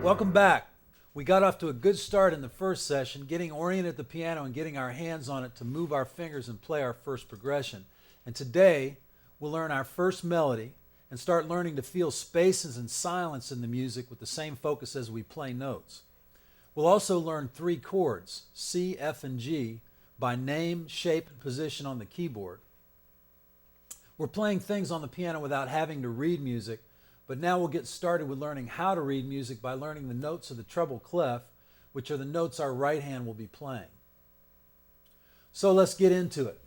Welcome back. We got off to a good start in the first session, getting oriented at the piano and getting our hands on it to move our fingers and play our first progression. And today, we'll learn our first melody and start learning to feel spaces and silence in the music with the same focus as we play notes. We'll also learn 3 chords, C, F, and G, by name, shape, and position on the keyboard. We're playing things on the piano without having to read music, but now we'll get started with learning how to read music by learning the notes of the treble clef, which are the notes our right hand will be playing. So let's get into it.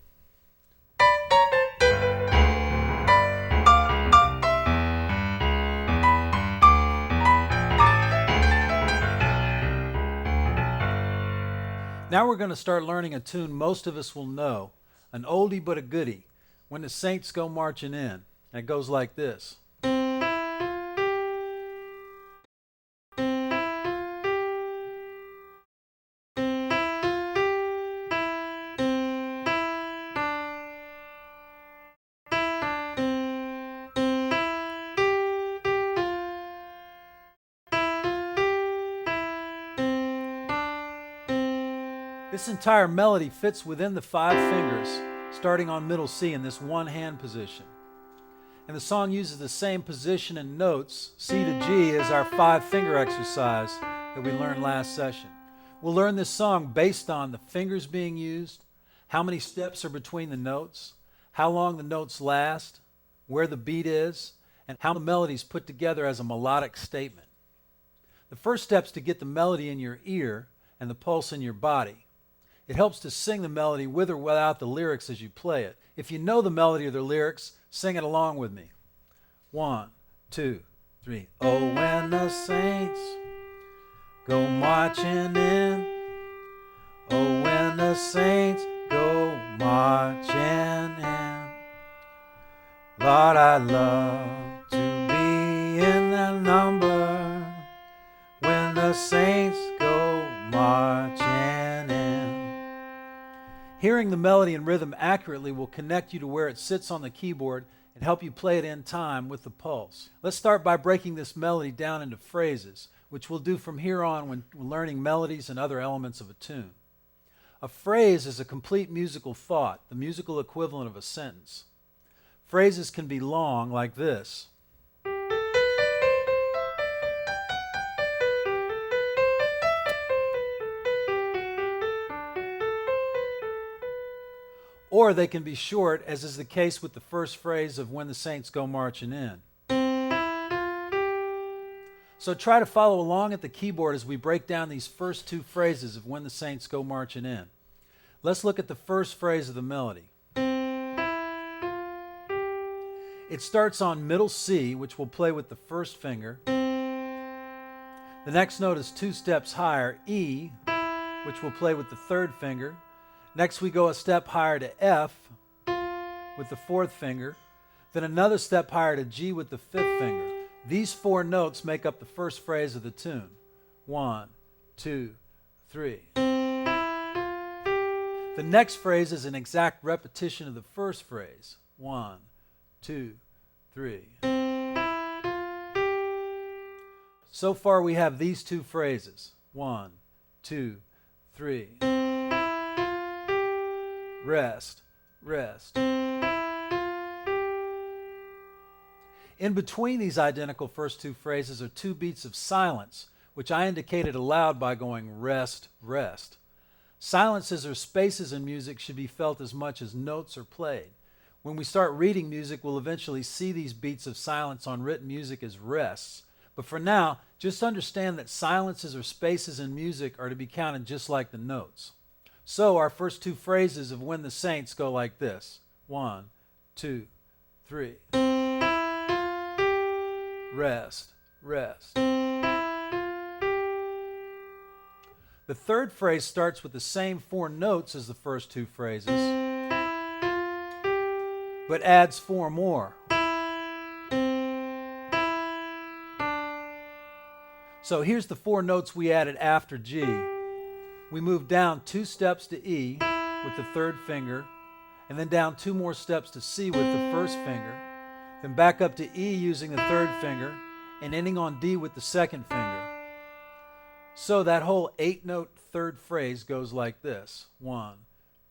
Now we're going to start learning a tune most of us will know, an oldie but a goodie, When the Saints Go Marching In. And it goes like this. This entire melody fits within the 5 fingers, starting on middle C in this one hand position. And the song uses the same position and notes, C to G, as our 5 finger exercise that we learned last session. We'll learn this song based on the fingers being used, how many steps are between the notes, how long the notes last, where the beat is, and how the melody is put together as a melodic statement. The first step is to get the melody in your ear and the pulse in your body. It helps to sing the melody with or without the lyrics as you play it. If you know the melody or the lyrics, sing it along with me. 1, 2, 3. Oh, when the saints go marching in. Oh, when the saints go marching in. Lord, I love to be in that number. When the saints go marching in. Hearing the melody and rhythm accurately will connect you to where it sits on the keyboard and help you play it in time with the pulse. Let's start by breaking this melody down into phrases, which we'll do from here on when learning melodies and other elements of a tune. A phrase is a complete musical thought, the musical equivalent of a sentence. Phrases can be long, like this. Or they can be short, as is the case with the first phrase of When the Saints Go Marching In. So try to follow along at the keyboard as we break down these first 2 phrases of When the Saints Go Marching In. Let's look at the first phrase of the melody. It starts on middle C, which we'll play with the first finger. The next note is 2 steps higher, E, which we'll play with the 3rd finger. Next we go a step higher to F with the 4th finger, then another step higher to G with the 5th finger. These 4 notes make up the first phrase of the tune. 1, 2, 3. The next phrase is an exact repetition of the first phrase. 1, 2, 3. So far we have these 2 phrases. 1, 2, 3. Rest, rest. In between these identical first 2 phrases are 2 beats of silence, which I indicated aloud by going rest, rest. Silences or spaces in music should be felt as much as notes are played. When we start reading music, we'll eventually see these beats of silence on written music as rests, But for now, just understand that silences or spaces in music are to be counted just like the notes. So our first two phrases of When the Saints go like this. 1, 2, 3. Rest, rest. The third phrase starts with the same 4 notes as the first two phrases, but adds 4 more. So here's the 4 notes we added after G. We moved down 2 steps to E with the third finger, and then down 2 more steps to C with the first finger, then back up to E using the third finger, and ending on D with the second finger. So that whole 8-note third phrase goes like this. 1,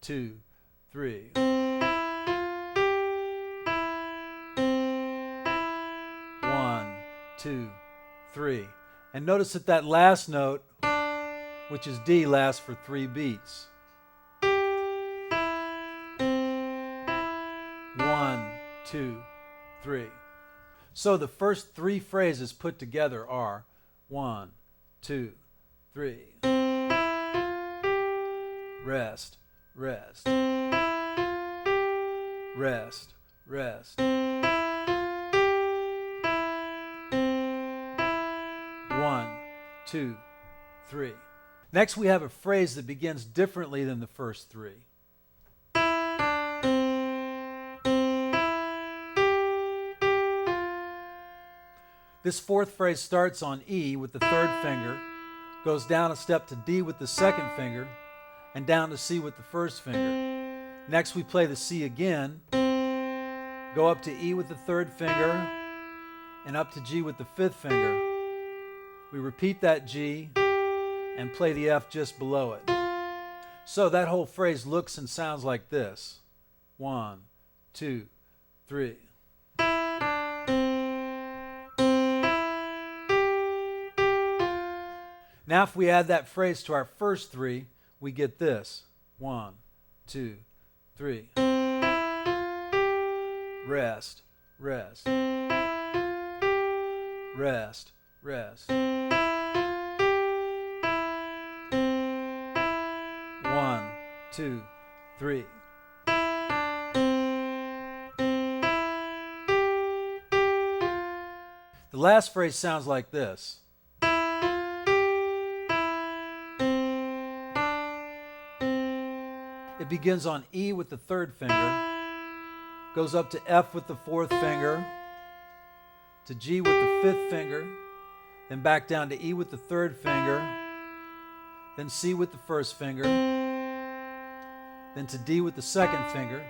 2, 3. 1, 2, 3. And notice that that last note, which is D, lasts for 3 beats. 1, 2, 3. So the first 3 phrases put together are 1, 2, 3. Rest, rest. Rest, rest. 1, 2, 3. Next, we have a phrase that begins differently than the first 3. This fourth phrase starts on E with the third finger, goes down a step to D with the second finger, and down to C with the first finger. Next, we play the C again, go up to E with the third finger, and up to G with the fifth finger. We repeat that G and play the F just below it. So that whole phrase looks and sounds like this. 1, 2, 3. Now if we add that phrase to our first 3, we get this. 1, 2, 3. Rest, rest. Rest, rest. 1, 2, 3. The last phrase sounds like this. It begins on E with the third finger, goes up to F with the fourth finger, to G with the fifth finger, then back down to E with the third finger, then C with the first finger, then to D with the second finger,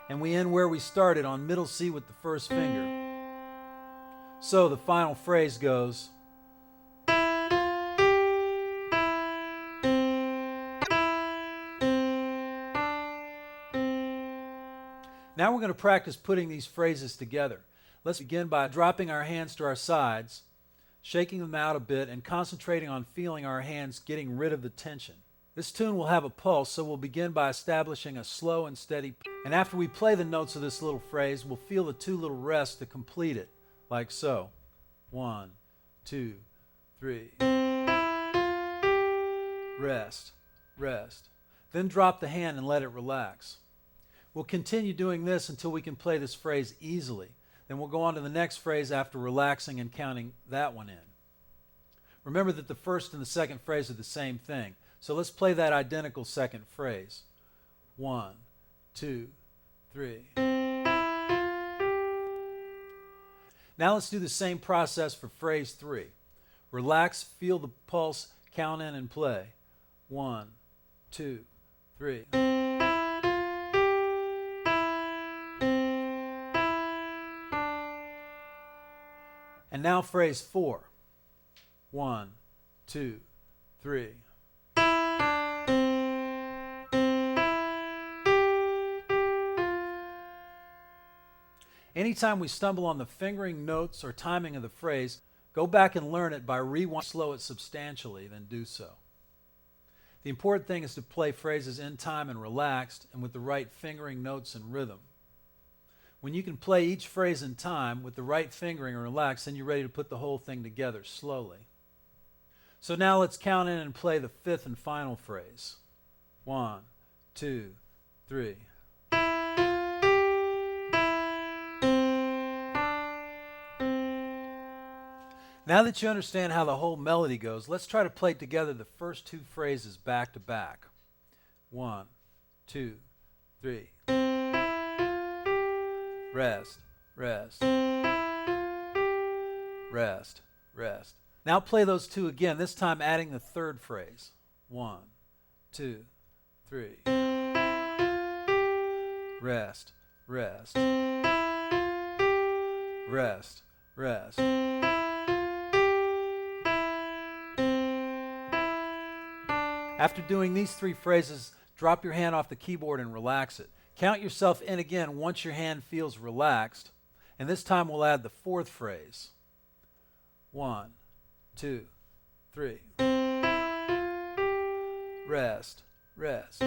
and we end where we started on middle C with the first finger. So the final phrase goes, now we're going to practice putting these phrases together. Let's begin by dropping our hands to our sides, shaking them out a bit, and concentrating on feeling our hands getting rid of the tension. This tune will have a pulse, so we'll begin by establishing a slow and steady. And after we play the notes of this little phrase, we'll feel the 2 little rests to complete it, like so. 1, 2, 3. Rest, rest. Then drop the hand and let it relax. We'll continue doing this until we can play this phrase easily. Then we'll go on to the next phrase after relaxing and counting that one in. Remember that the first and the second phrase are the same thing. So let's play that identical second phrase. 1, 2, 3. Now let's do the same process for phrase 3. Relax, feel the pulse, count in and play. 1, 2, 3. And now phrase 4. 1, 2, 3. Anytime we stumble on the fingering notes or timing of the phrase, go back and learn it by rewinding, slow it substantially, then do so. The important thing is to play phrases in time and relaxed and with the right fingering notes and rhythm. When you can play each phrase in time with the right fingering and relax, then you're ready to put the whole thing together slowly. So now let's count in and play the fifth and final phrase. 1, 2, 3. Now that you understand how the whole melody goes, let's try to play together the first two phrases back to back. 1, 2, 3. Rest, rest, rest, rest. Now play those two again, this time adding the third phrase. 1, 2, 3. Rest, rest, rest, rest. After doing these three phrases, drop your hand off the keyboard and relax it. Count yourself in again once your hand feels relaxed, and this time we'll add the fourth phrase. 1, 2, 3. Rest, rest,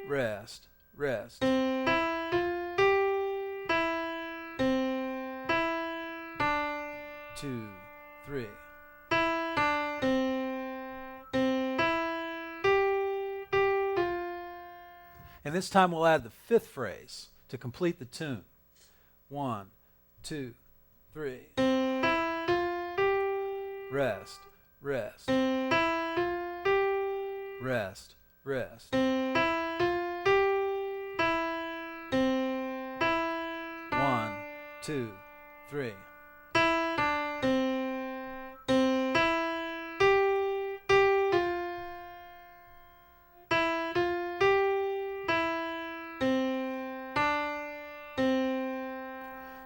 rest, rest. 2, 3. And this time we'll add the fifth phrase to complete the tune. 1, 2, 3. Rest, rest, rest, rest. 1, 2, 3.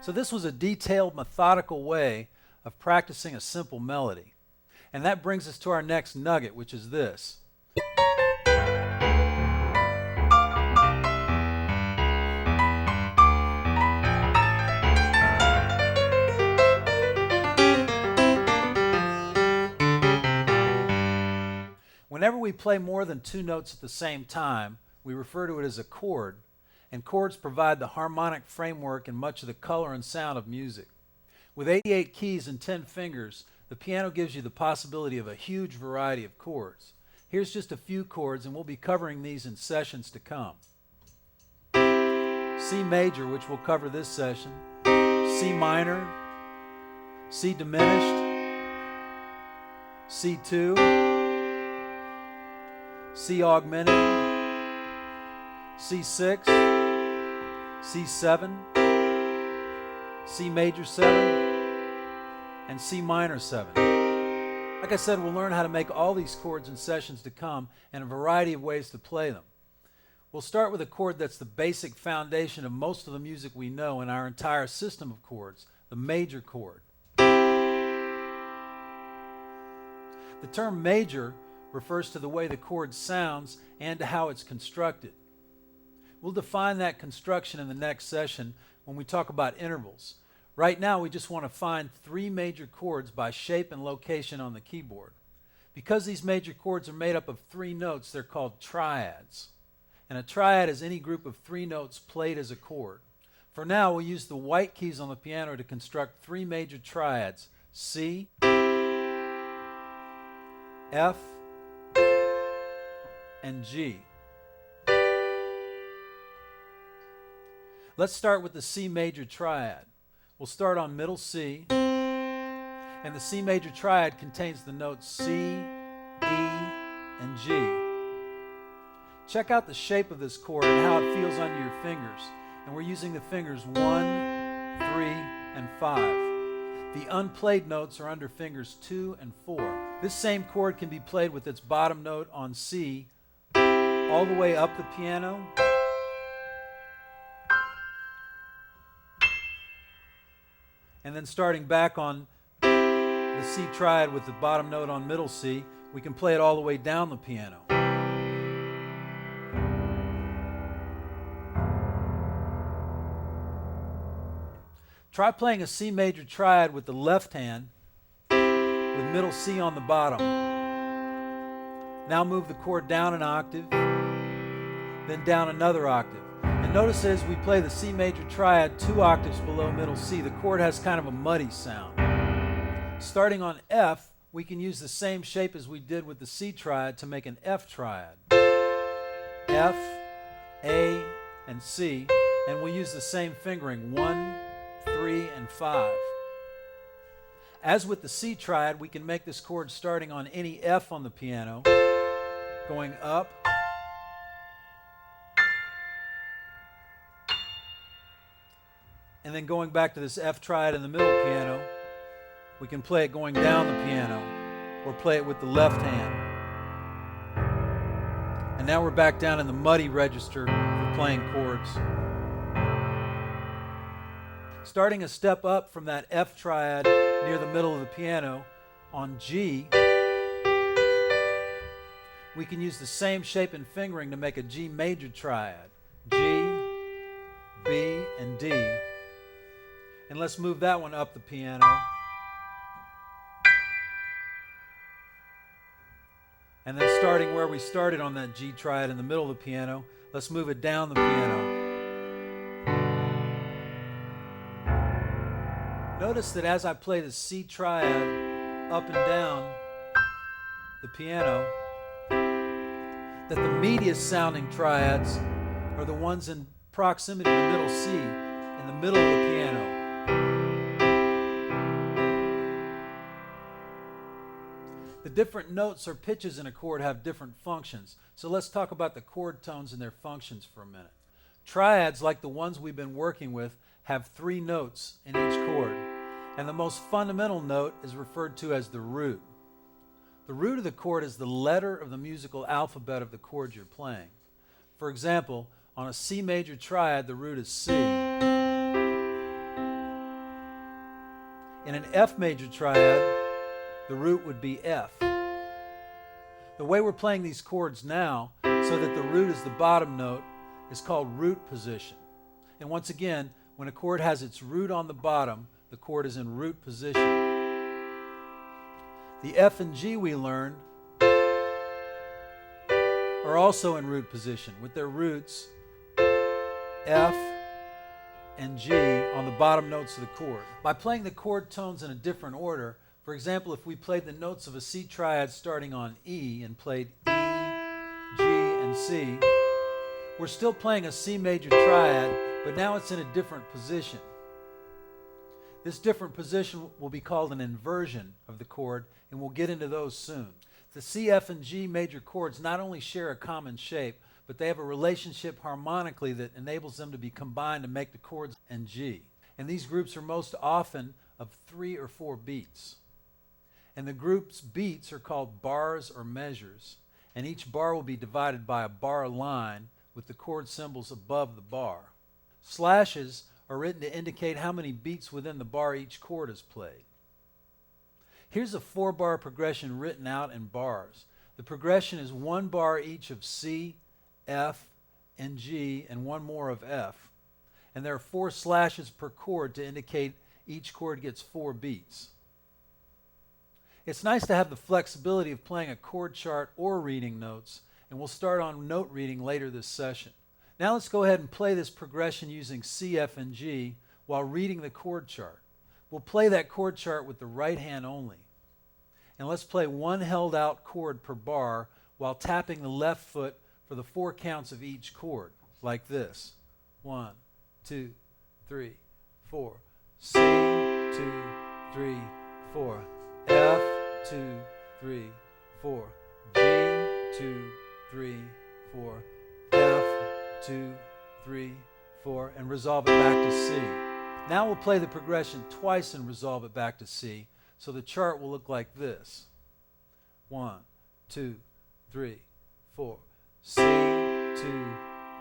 So this was a detailed, methodical way of practicing a simple melody. And that brings us to our next nugget, which is this. Whenever we play more than two notes at the same time, we refer to it as a chord, and chords provide the harmonic framework and much of the color and sound of music. With 88 keys and 10 fingers, the piano gives you the possibility of a huge variety of chords. Here's just a few chords, and we'll be covering these in sessions to come. C major, which we'll cover this session, C minor, C diminished, C2, C augmented, C6, C7, C major 7, and C minor 7. Like I said, we'll learn how to make all these chords in sessions to come and a variety of ways to play them. We'll start with a chord that's the basic foundation of most of the music we know in our entire system of chords, the major chord. The term major refers to the way the chord sounds and to how it's constructed. We'll define that construction in the next session when we talk about intervals. Right now, we just want to find three major chords by shape and location on the keyboard. Because these major chords are made up of three notes, they're called triads. And a triad is any group of three notes played as a chord. For now, we'll use the white keys on the piano to construct three major triads: C, F, and G. Let's start with the C major triad. We'll start on middle C, and the C major triad contains the notes C, E, and G. Check out the shape of this chord and how it feels under your fingers. And we're using the fingers 1, 3, and 5. The unplayed notes are under fingers 2 and 4. This same chord can be played with its bottom note on C all the way up the piano, and then starting back on the C triad with the bottom note on middle C, we can play it all the way down the piano. Try playing a C major triad with the left hand with middle C on the bottom. Now move the chord down an octave, then down another octave. And notice as we play the C major triad 2 octaves below middle C, the chord has kind of a muddy sound. Starting on F, we can use the same shape as we did with the C triad to make an F triad. F, A, and C, and we'll use the same fingering, 1, 3, and 5. As with the C triad, we can make this chord starting on any F on the piano, going up, and then going back to this F triad in the middle piano. We can play it going down the piano or play it with the left hand. And now we're back down in the muddy register for playing chords. Starting a step up from that F triad near the middle of the piano on G, we can use the same shape and fingering to make a G major triad. G, B, and D. And let's move that one up the piano. And then starting where we started on that G triad in the middle of the piano, let's move it down the piano. Notice that as I play the C triad up and down the piano, that the meatiest sounding triads are the ones in proximity to middle C, in the middle of the piano. The different notes or pitches in a chord have different functions. So let's talk about the chord tones and their functions for a minute. Triads, like the ones we've been working with, have 3 notes in each chord. And the most fundamental note is referred to as the root. The root of the chord is the letter of the musical alphabet of the chord you're playing. For example, on a C major triad, the root is C. In an F major triad, the root would be F. The way we're playing these chords now, so that the root is the bottom note, is called root position. And once again, when a chord has its root on the bottom, the chord is in root position. The F and G we learned are also in root position, with their roots F and G on the bottom notes of the chord. By playing the chord tones in a different order, for example, if we played the notes of a C triad starting on E and played E, G, and C, we're still playing a C major triad, but now it's in a different position. This different position will be called an inversion of the chord, and we'll get into those soon. The C, F, and G major chords not only share a common shape, but they have a relationship harmonically that enables them to be combined to make the chords and G. And these groups are most often of 3 or 4 beats. And the group's beats are called bars or measures, and each bar will be divided by a bar line with the chord symbols above the bar. Slashes are written to indicate how many beats within the bar each chord is played. Here's a 4-bar progression written out in bars. The progression is 1 bar each of C, F, and G, and 1 more of F. And there are 4 slashes per chord to indicate each chord gets 4 beats. It's nice to have the flexibility of playing a chord chart or reading notes, and we'll start on note reading later this session. Now let's go ahead and play this progression using C, F, and G while reading the chord chart. We'll play that chord chart with the right hand only. And let's play 1 held out chord per bar while tapping the left foot for the 4 counts of each chord, like this. 1, 2, 3, 4. C, 2, 3, 4. F, 2, 3, 4. G, 2, 3, 4. F, 2, 3, 4, and resolve it back to C. Now we'll play the progression twice and resolve it back to C, so the chart will look like this. 1, 2, 3, 4. C, 2,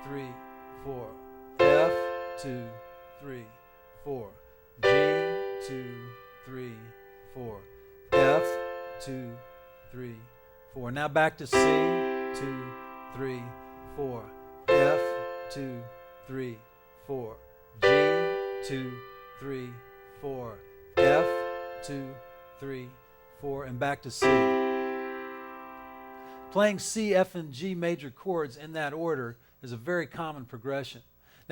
3, 4. F, 2, 3, 4. G, 2, 3, 4. F, 2, 3, 4. Now back to C, 2, 3, 4. F, 2, 3, 4. G, 2, 3, 4. F, 2, 3, 4, and back to C. Playing C, F, and G major chords in that order is a very common progression.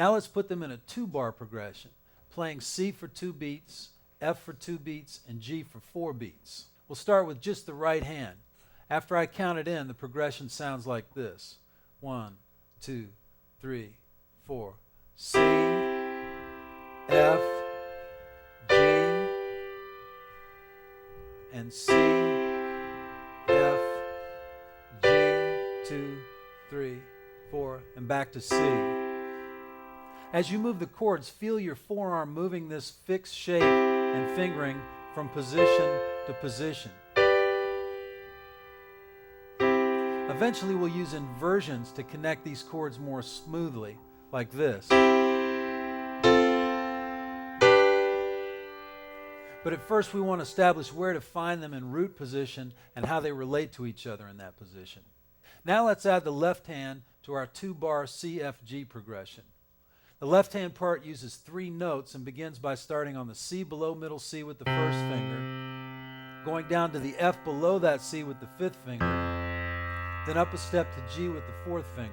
Now let's put them in a 2-bar progression, playing C for 2 beats, F for 2 beats, and G for 4 beats. We'll start with just the right hand. After I count it in, the progression sounds like this. 1, 2, 3, 4. C, F, G, and C, F, G, 2, 3, 4, and back to C. As you move the chords, feel your forearm moving this fixed shape and fingering from position to position. Eventually we'll use inversions to connect these chords more smoothly, like this. But at first we want to establish where to find them in root position and how they relate to each other in that position. Now let's add the left hand to our 2-bar C-F-G progression. The left hand part uses 3 notes and begins by starting on the C below middle C with the first finger, going down to the F below that C with the 5th finger, then up a step to G with the 4th finger.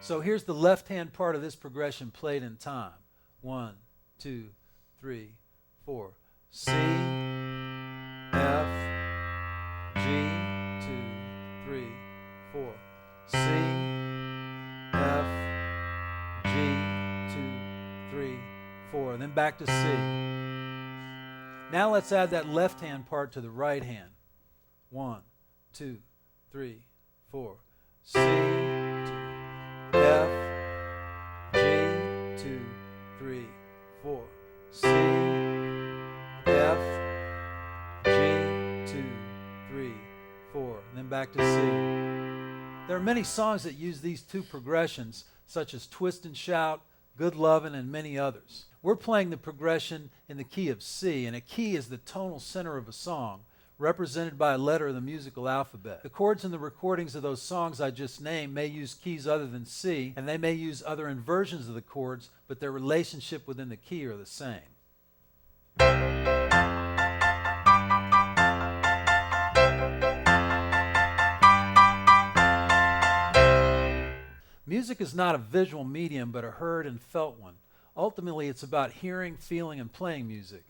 So here's the left hand part of this progression played in time. 1, 2, 3, 4. C, F, G, 2, 3, 4. C, F, G, 2, 3, 4. Then back to C. Now let's add that left hand part to the right hand. 1, 2, 3, 4. C, F, G, 2, 3, 4. C, F, G, 2, 3, 4. And then back to C. There are many songs that use these 2 progressions, such as Twist and Shout, Good Lovin', and many others. We're playing the progression in the key of C, and a key is the tonal center of a song, represented by a letter of the musical alphabet. The chords in the recordings of those songs I just named may use keys other than C, and they may use other inversions of the chords, but their relationship within the key are the same. Music is not a visual medium, but a heard and felt one. Ultimately, it's about hearing, feeling, and playing music.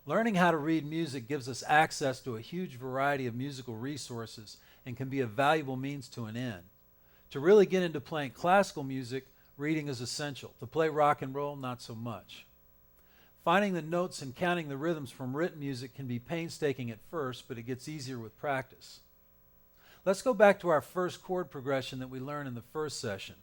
Learning how to read music gives us access to a huge variety of musical resources and can be a valuable means to an end. To really get into playing classical music, reading is essential. To play rock and roll, not so much. Finding the notes and counting the rhythms from written music can be painstaking at first, but it gets easier with practice. Let's go back to our first chord progression that we learned in the first session.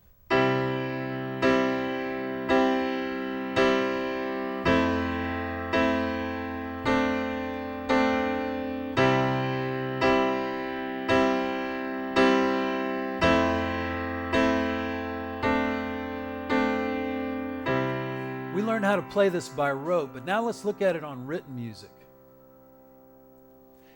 We learned how to play this by rote, but now let's look at it on written music.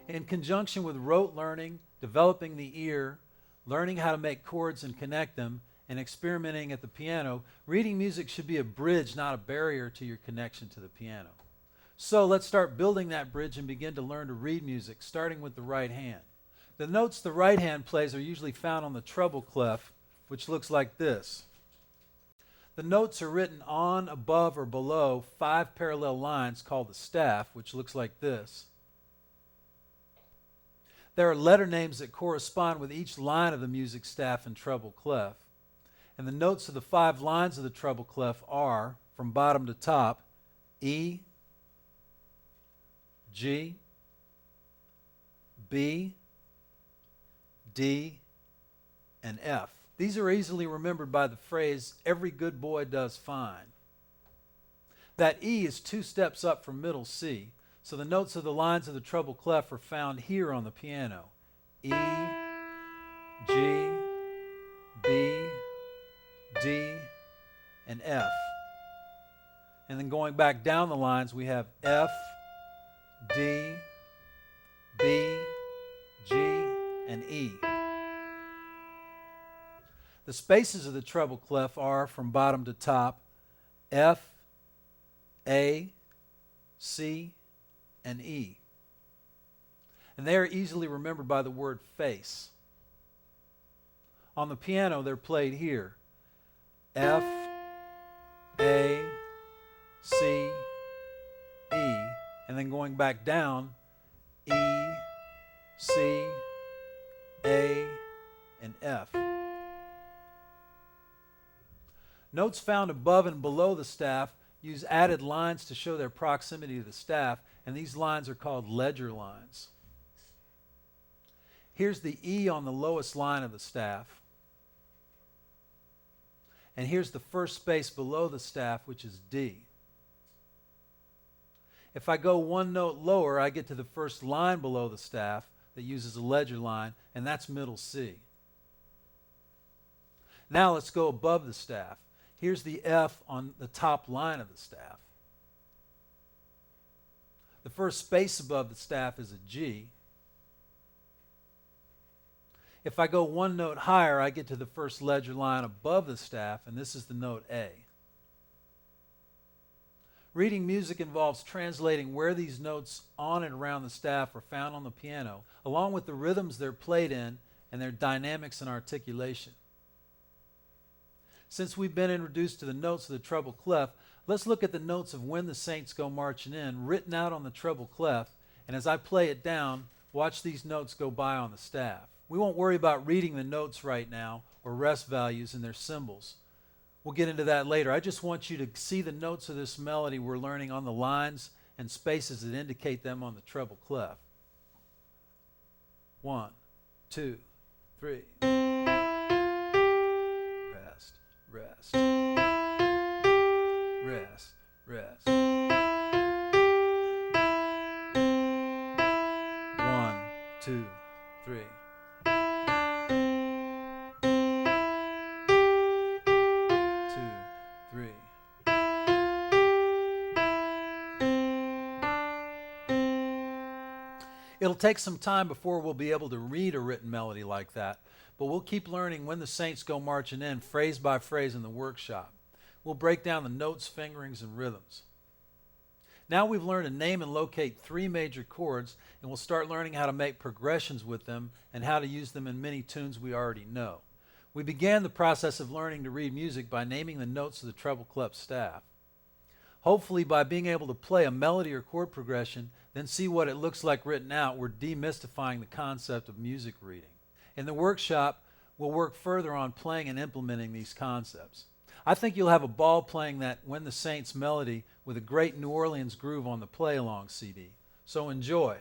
In conjunction with rote learning, developing the ear, learning how to make chords and connect them, and experimenting at the piano, reading music should be a bridge, not a barrier to your connection to the piano. So let's start building that bridge and begin to learn to read music, starting with the right hand. The notes the right hand plays are usually found on the treble clef, which looks like this. The notes are written on, above, or below 5 parallel lines called the staff, which looks like this. There are letter names that correspond with each line of the music staff and treble clef. And the notes of the 5 lines of the treble clef are, from bottom to top, E, G, B, D, and F. These are easily remembered by the phrase, every good boy does fine. That E is 2 steps up from middle C, so the notes of the lines of the treble clef are found here on the piano. E, G, B, D, and F. And then going back down the lines, we have F, D, B, G, and E. The spaces of the treble clef are, from bottom to top, F, A, C, and E. And they are easily remembered by the word face. On the piano, they're played here. F, A, C, E, and then going back down, E, C, A, and F. Notes found above and below the staff use added lines to show their proximity to the staff, and these lines are called ledger lines. Here's the E on the lowest line of the staff. And here's the first space below the staff, which is D. If I go one note lower, I get to the first line below the staff that uses a ledger line, and that's middle C. Now let's go above the staff. Here's the F on the top line of the staff. The first space above the staff is a G. If I go one note higher, I get to the first ledger line above the staff, and this is the note A. Reading music involves translating where these notes on and around the staff are found on the piano, along with the rhythms they're played in and their dynamics and articulation. Since we've been introduced to the notes of the treble clef, let's look at the notes of When the Saints Go Marching In, written out on the treble clef, and as I play it down, watch these notes go by on the staff. We won't worry about reading the notes right now or rest values and their symbols. We'll get into that later. I just want you to see the notes of this melody we're learning on the lines and spaces that indicate them on the treble clef. 1, 2, 3. Rest, rest. Rest, rest. 1, 2, 3. It'll take some time before we'll be able to read a written melody like that, but we'll keep learning When the Saints Go Marching In, phrase by phrase in the workshop. We'll break down the notes, fingerings, and rhythms. Now we've learned to name and locate 3 major chords, and we'll start learning how to make progressions with them and how to use them in many tunes we already know. We began the process of learning to read music by naming the notes of the treble clef staff. Hopefully, by being able to play a melody or chord progression, then see what it looks like written out, we're demystifying the concept of music reading. In the workshop, we'll work further on playing and implementing these concepts. I think you'll have a ball playing that When the Saints melody with a great New Orleans groove on the play-along CD. So enjoy.